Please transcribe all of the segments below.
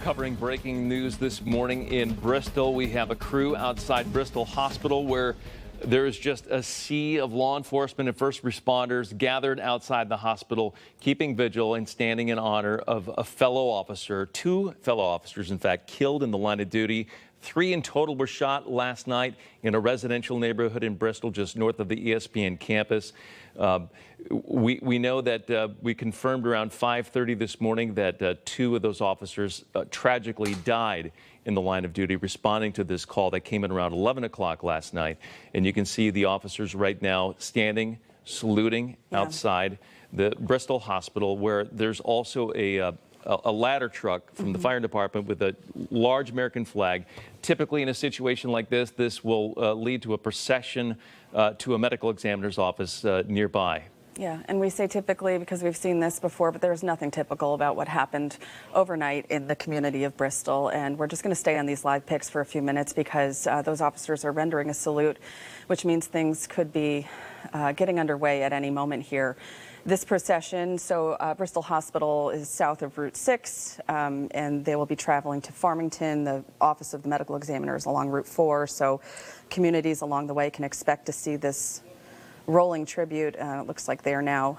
Covering breaking news this morning in Bristol. We have a crew outside Bristol Hospital where there is just a sea of law enforcement and first responders gathered outside the hospital, keeping vigil and standing in honor of a fellow officer. Two fellow officers, in fact, killed in the line of duty. 3 in total were shot last night in a residential neighborhood in Bristol, just north of the ESPN campus. We know that we confirmed around 5:30 this morning that 2 of those officers tragically died in the line of duty responding to this call that came in around 11 o'clock last night. And you can see the officers right now standing, saluting outside the Bristol Hospital, where there's also a ladder truck from the fire department with a large American flag. Typically in a situation like this will lead to a procession to a medical examiner's office nearby. Yeah, and we say typically because we've seen this before, but there's nothing typical about what happened overnight in the community of Bristol. And we're just going to stay on these live pics for a few minutes because those officers are rendering a salute, which means things could be getting underway at any moment here. This procession, so Bristol Hospital is south of Route 6, and they will be traveling to Farmington. The Office of the Medical Examiner is along Route 4, so communities along the way can expect to see this rolling tribute. It looks like they are now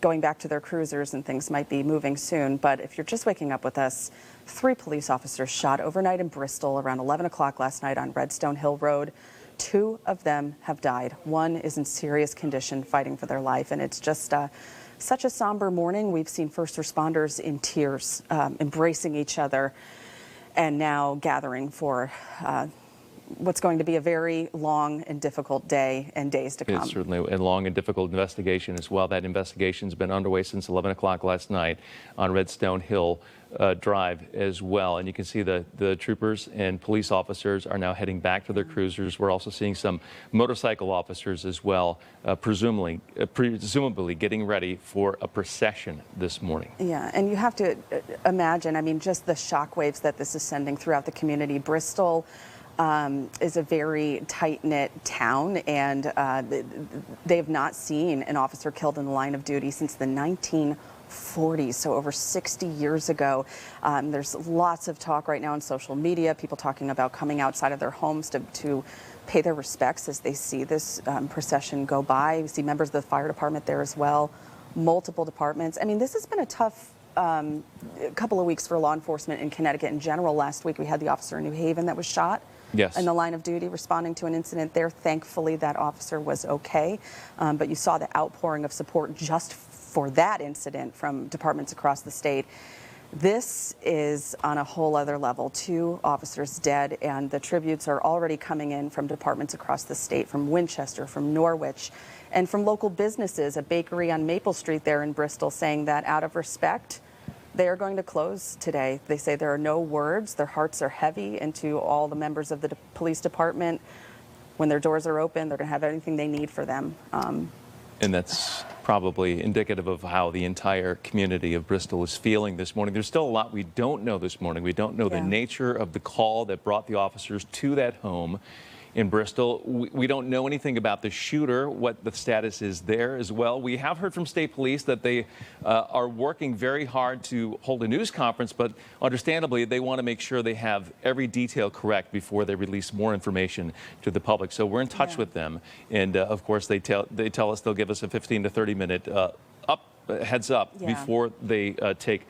going back to their cruisers and things might be moving soon. But if you're just waking up with us, 3 police officers shot overnight in Bristol around 11 o'clock last night on Redstone Hill Road. 2 of them have died. 1 is in serious condition, fighting for their life. And it's just such a somber morning. We've seen first responders in tears, embracing each other, and now gathering for what's going to be a very long and difficult day and days to come. It's certainly a long and difficult investigation as well. That investigation's been underway since 11 o'clock last night on Redstone Hill Drive as well. And you can see the troopers and police officers are now heading back to their cruisers. We're also seeing some motorcycle officers as well, presumably getting ready for a procession this morning. Yeah, and you have to imagine, I mean, just the shockwaves that this is sending throughout the community. Bristol is a very tight-knit town, and they have not seen an officer killed in the line of duty since the 1940s, so over 60 years ago. There's lots of talk right now on social media, people talking about coming outside of their homes to pay their respects as they see this procession go by. We see members of the fire department there as well, multiple departments. I mean, this has been a tough couple of weeks for law enforcement in Connecticut in general. Last week we had the officer in New Haven that was shot. Yes. In the line of duty responding to an incident there. Thankfully, that officer was okay. But you saw the outpouring of support just for that incident from departments across the state. This is on a whole other level. 2 officers dead, and the tributes are already coming in from departments across the state, from Winchester, from Norwich, and from local businesses. A bakery on Maple Street there in Bristol saying that out of respect, they are going to close today. They say there are no words. Their hearts are heavy, and to all the members of the police department, when their doors are open, they're going to have everything they need for them. And that's probably indicative of how the entire community of Bristol is feeling this morning. There's still a lot we don't know this morning. We don't know the nature of the call that brought the officers to that home in Bristol. We don't know anything about the shooter, what the status is there as well. We have heard from state police that they are working very hard to hold a news conference, but understandably, they want to make sure they have every detail correct before they release more information to the public. So we're in touch with them. And of course, they tell us they'll give us a 15 to 30 minute heads up before they take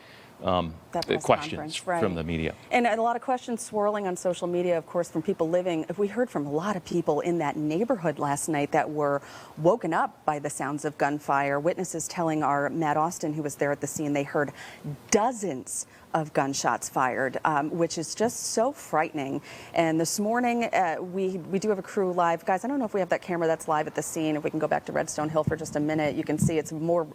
questions from the media. And a lot of questions swirling on social media, of course, from people living. We heard from a lot of people in that neighborhood last night that were woken up by the sounds of gunfire. Witnesses telling our Matt Austin, who was there at the scene, they heard dozens of gunshots fired, which is just so frightening. And this morning, we do have a crew live. Guys, I don't know if we have that camera that's live at the scene. If we can go back to Redstone Hill for just a minute, you can see it's more,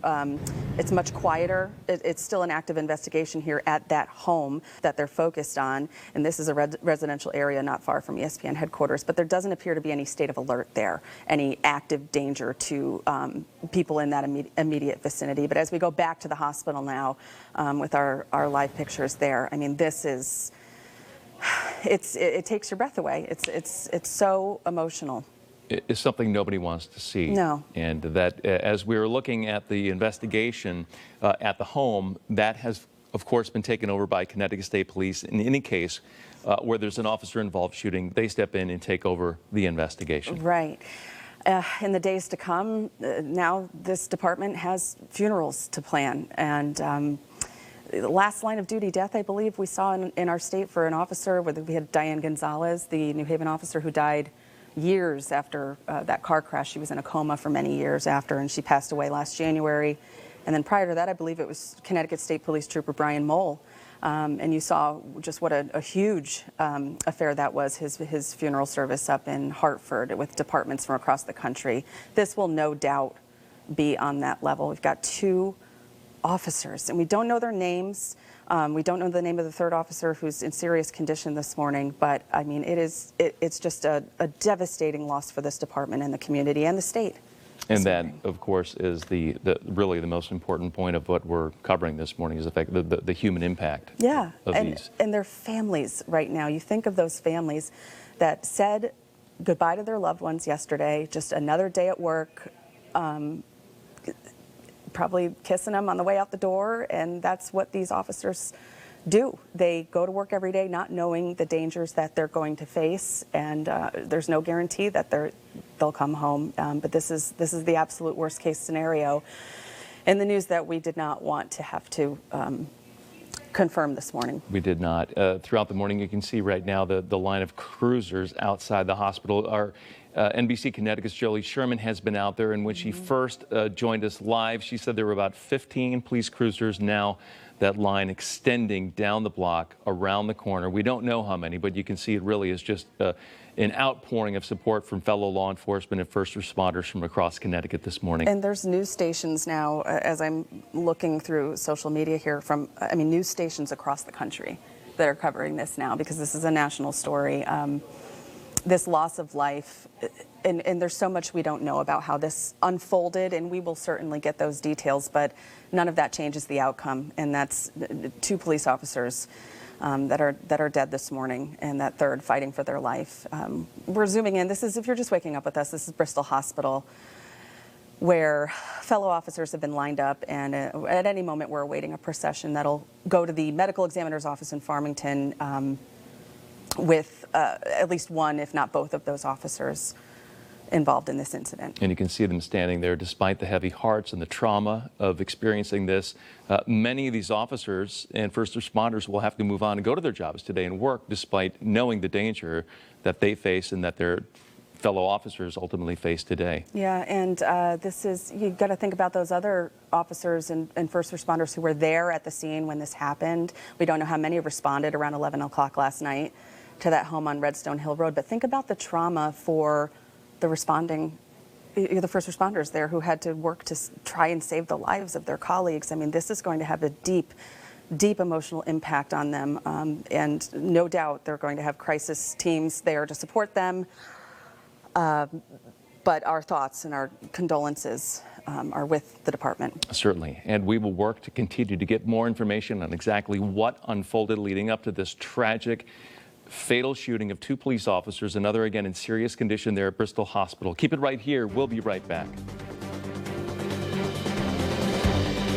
it's much quieter. It's still an active investigation here at that home that they're focused on. And this is a residential area not far from ESPN headquarters, but there doesn't appear to be any state of alert there, any active danger to people in that immediate vicinity. But as we go back to the hospital now with our live pictures there, I mean, this is, it takes your breath away. It's so emotional. It's something nobody wants to see. No. And that as we were looking at the investigation at the home, that has of course, been taken over by Connecticut State Police. In any case where there's an officer-involved shooting, they step in and take over the investigation. Right. In the days to come, now this department has funerals to plan. And the last line of duty death, I believe, we saw in our state for an officer, where we had Diane Gonzalez, the New Haven officer who died years after that car crash. She was in a coma for many years after, and she passed away last January. And then prior to that, I believe it was Connecticut State Police Trooper Brian Mole. And you saw just what a huge affair that was, his funeral service up in Hartford with departments from across the country. This will no doubt be on that level. We've got 2 officers, and we don't know their names. We don't know the name of the 3rd officer, who's in serious condition this morning. But I mean, it's just a devastating loss for this department and the community and the state. And that, of course, is really the most important point of what we're covering this morning, is the human impact. Yeah, of these. And their families right now. You think of those families that said goodbye to their loved ones yesterday, just another day at work, probably kissing them on the way out the door, and that's what these officers do. They go to work every day not knowing the dangers that they're going to face, and there's no guarantee that they'll come home. But this is the absolute worst case scenario, and the news that we did not want to have to confirm this morning. We did not. Throughout the morning, you can see right now the line of cruisers outside the hospital. Our NBC Connecticut's Jolie Sherman has been out there, and when she first joined us live, she said there were about 15 police cruisers. Now that line extending down the block, around the corner. We don't know how many, but you can see it really is just an outpouring of support from fellow law enforcement and first responders from across Connecticut this morning. And there's news stations now, as I'm looking through social media here, news stations across the country that are covering this now, because this is a national story. This loss of life, and there's so much we don't know about how this unfolded, and we will certainly get those details, but none of that changes the outcome, and that's 2 police officers that are dead this morning, and that 3rd fighting for their life. We're zooming in. This is, if you're just waking up with us, this is Bristol Hospital, where fellow officers have been lined up, and at any moment we're awaiting a procession that'll go to the medical examiner's office in Farmington with at least one, if not both, of those officers involved in this incident. And you can see them standing there despite the heavy hearts and the trauma of experiencing this. Many of these officers and first responders will have to move on and go to their jobs today and work, despite knowing the danger that they face and that their fellow officers ultimately face today. Yeah, and you've got to think about those other officers and first responders who were there at the scene when this happened. We don't know how many responded around 11 o'clock last night to that home on Redstone Hill Road, but think about the trauma for the first responders there who had to work to try and save the lives of their colleagues. I mean, this is going to have a deep emotional impact on them, and no doubt they're going to have crisis teams there to support them. But our thoughts and our condolences are with the department. Certainly, and we will work to continue to get more information on exactly what unfolded leading up to this tragic, fatal shooting of 2 police officers, another again in serious condition there at Bristol Hospital. Keep it right here. We'll be right back.